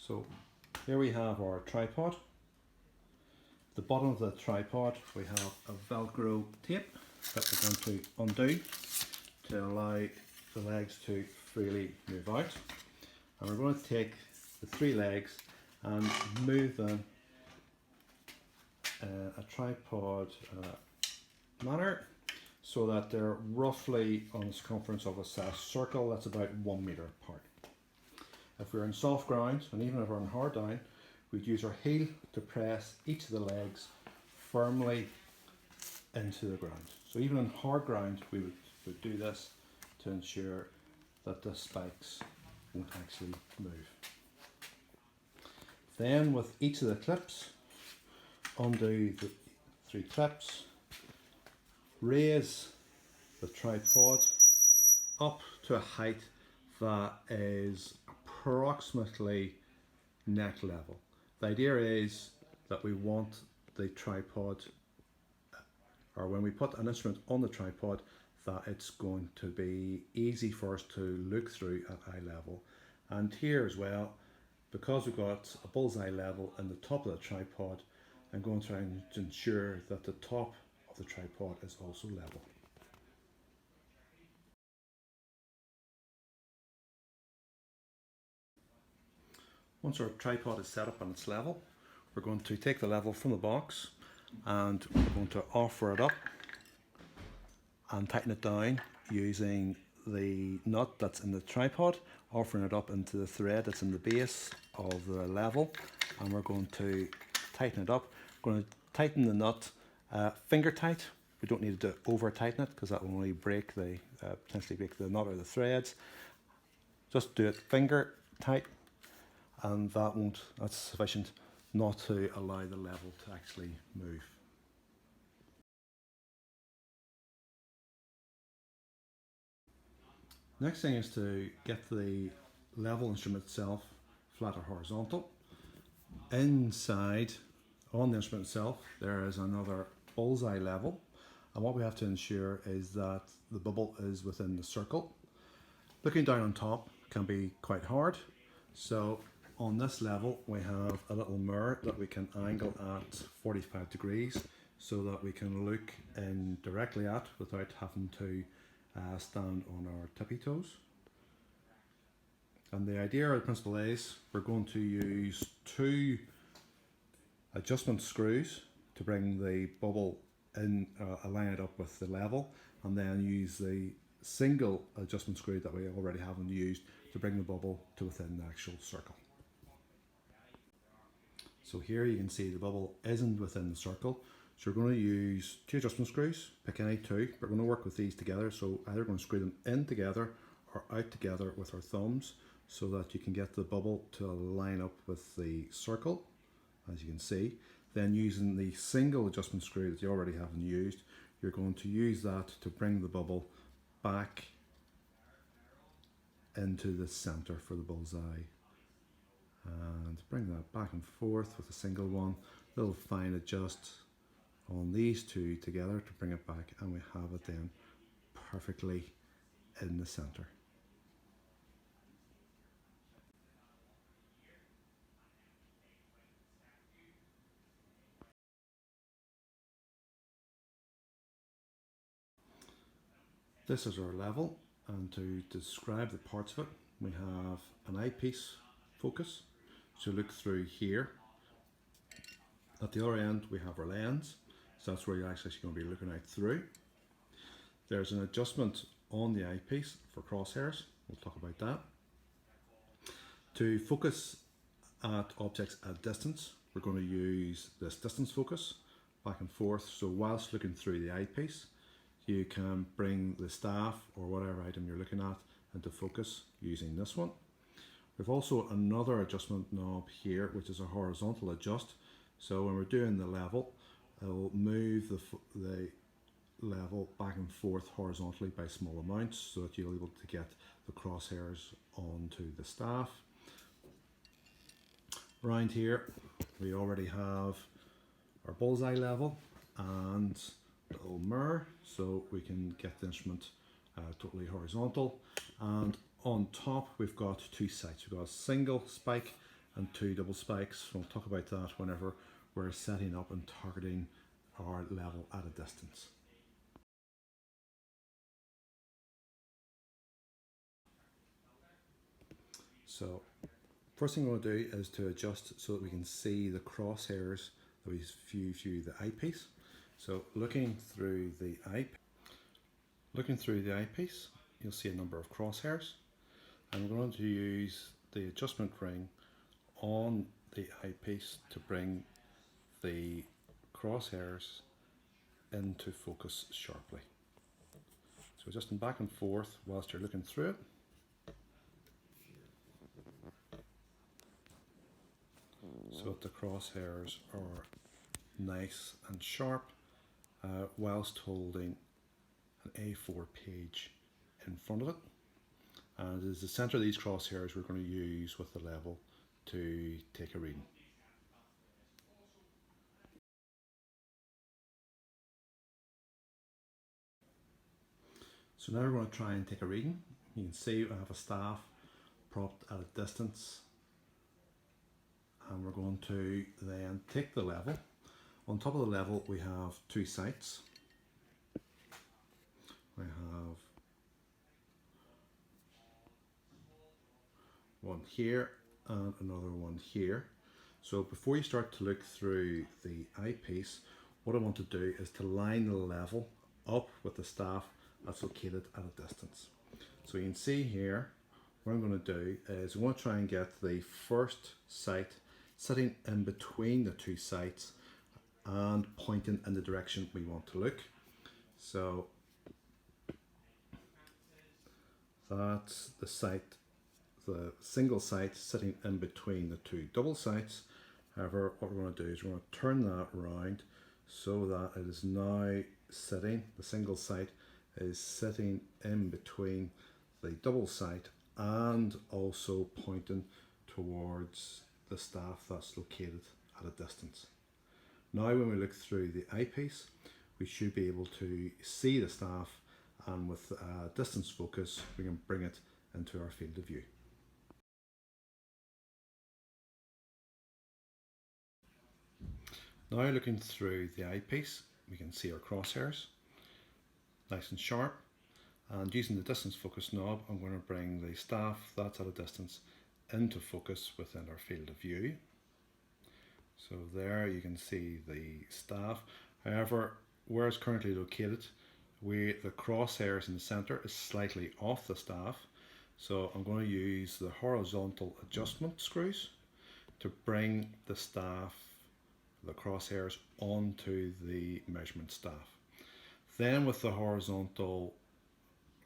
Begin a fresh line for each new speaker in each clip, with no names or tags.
So here we have our tripod. At the bottom of the tripod we have a Velcro tape that we're going to undo to allow the legs to freely move out. And we're going to take the three legs and move them in a tripod manner so that they're roughly on the circumference of a circle that's about 1 meter apart. If we're in soft ground, and even if we're in hard down, we'd use our heel to press each of the legs firmly into the ground. So even in hard ground we would do this to ensure that the spikes won't actually move. Then with each of the clips, undo the three clips, raise the tripod up to a height that is approximately neck level. The idea is that we want the tripod, or when we put an instrument on the tripod, that it's going to be easy for us to look through at eye level. And here as well, because we've got a bullseye level in the top of the tripod, I'm going to try and ensure that the top of the tripod is also level. Once our tripod is set up and it's level, we're going to take the level from the box and we're going to offer it up and tighten it down using the nut that's in the tripod, offering it up into the thread that's in the base of the level, and we're going to tighten it up. We're going to tighten the nut finger tight. We don't need to over tighten it because that will only break the potentially break the nut or the threads. Just do it finger tight, and that's sufficient not to allow the level to actually move. Next thing is to get the level instrument itself flat or horizontal. Inside on the instrument itself there is another bullseye level, and what we have to ensure is that the bubble is within the circle. Looking down on top can be quite hard, so on this level we have a little mirror that we can angle at 45 degrees so that we can look in directly at without having to stand on our tippy toes. And the idea or the principle is we're going to use two adjustment screws to bring the bubble in, align it up with the level, and then use the single adjustment screw that we already haven't used to bring the bubble to within the actual circle. So here you can see the bubble isn't within the circle. So we're going to use two adjustment screws, pick any two. We're going to work with these together, so either going to screw them in together or out together with our thumbs so that you can get the bubble to line up with the circle, as you can see. Then using the single adjustment screw that you already haven't used, you're going to use that to bring the bubble back into the center for the bullseye. And bring that back and forth with a single one. Little fine adjust on these two together to bring it back, and we have it then perfectly in the center. This is our level, and to describe the parts of it, we have an eyepiece focus to look through here. At the other end we have our lens, so that's where you're actually going to be looking out through. There's an adjustment on the eyepiece for crosshairs, we'll talk about that. To focus at objects at distance, we're going to use this distance focus back and forth, so whilst looking through the eyepiece you can bring the staff or whatever item you're looking at into focus using this one. We've also another adjustment knob here, which is a horizontal adjust. So when we're doing the level, it'll move the level back and forth horizontally by small amounts so that you're able to get the crosshairs onto the staff. Around here we already have our bullseye level and a little mirror so we can get the instrument totally horizontal. And on top we've got two sights. We've got a single spike and 2 double spikes. We'll talk about that whenever we're setting up and targeting our level at a distance. So first thing we're going to do is to adjust so that we can see the crosshairs that we view through the eyepiece. So looking through the eyepiece, you'll see a number of crosshairs, and we're going to use the adjustment ring on the eyepiece to bring the crosshairs into focus sharply. So adjusting back and forth whilst you're looking through it. So that the crosshairs are nice and sharp whilst holding an A4 page in front of it. And it is the centre of these crosshairs we're going to use with the level to take a reading. So now we're going to try and take a reading. You can see I have a staff propped at a distance, and we're going to then take the level. On top of the level we have 2 sights. We have one here and another one here. So before you start to look through the eyepiece, what I want to do is to line the level up with the staff that's located at a distance. So you can see here, what I'm going to do is I want to try and get the first sight sitting in between the 2 sights and pointing in the direction we want to look. So that's the sight, the single sight sitting in between the 2 double sights. However, what we're going to do is we're going to turn that around so that it is now sitting, the single sight is sitting in between the double sight and also pointing towards the staff that's located at a distance. Now when we look through the eyepiece, we should be able to see the staff, and with distance focus we can bring it into our field of view. Now looking through the eyepiece, we can see our crosshairs nice and sharp, and using the distance focus knob I'm going to bring the staff that's at a distance into focus within our field of view. So there you can see the staff. However, where it's currently located, the crosshairs in the centre is slightly off the staff, so I'm going to use the horizontal adjustment screws to bring the staff, the crosshairs, onto the measurement staff. Then with the horizontal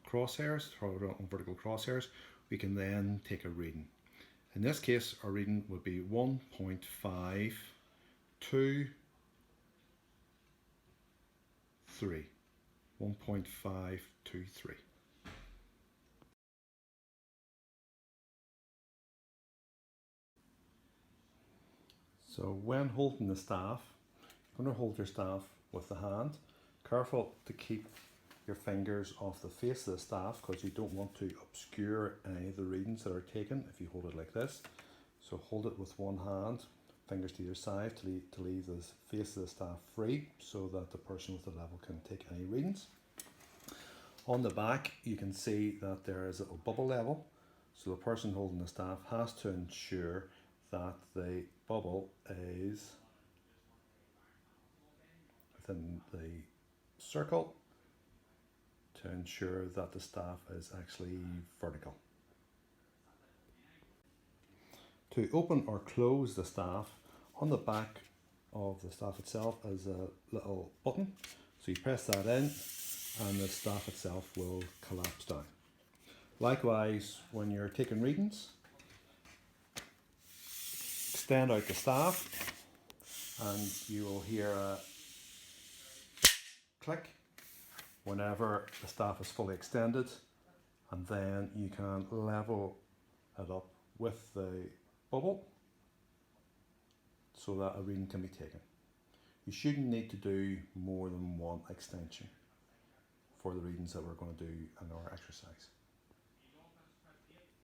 crosshairs, horizontal and vertical crosshairs, we can then take a reading. In this case our reading would be 1.523. So when holding the staff, you're going to hold your staff with the hand. Careful to keep your fingers off the face of the staff because you don't want to obscure any of the readings that are taken if you hold it like this. So hold it with one hand, fingers to either side to leave the face of the staff free so that the person with the level can take any readings. On the back you can see that there is a little bubble level, so the person holding the staff has to ensure that the bubble is within the circle to ensure that the staff is actually vertical. To open or close the staff, on the back of the staff itself is a little button, so you press that in and the staff itself will collapse down. Likewise, when you're taking readings, extend out the staff and you will hear a click whenever the staff is fully extended, and then you can level it up with the bubble so that a reading can be taken. You shouldn't need to do more than one extension for the readings that we're going to do in our exercise.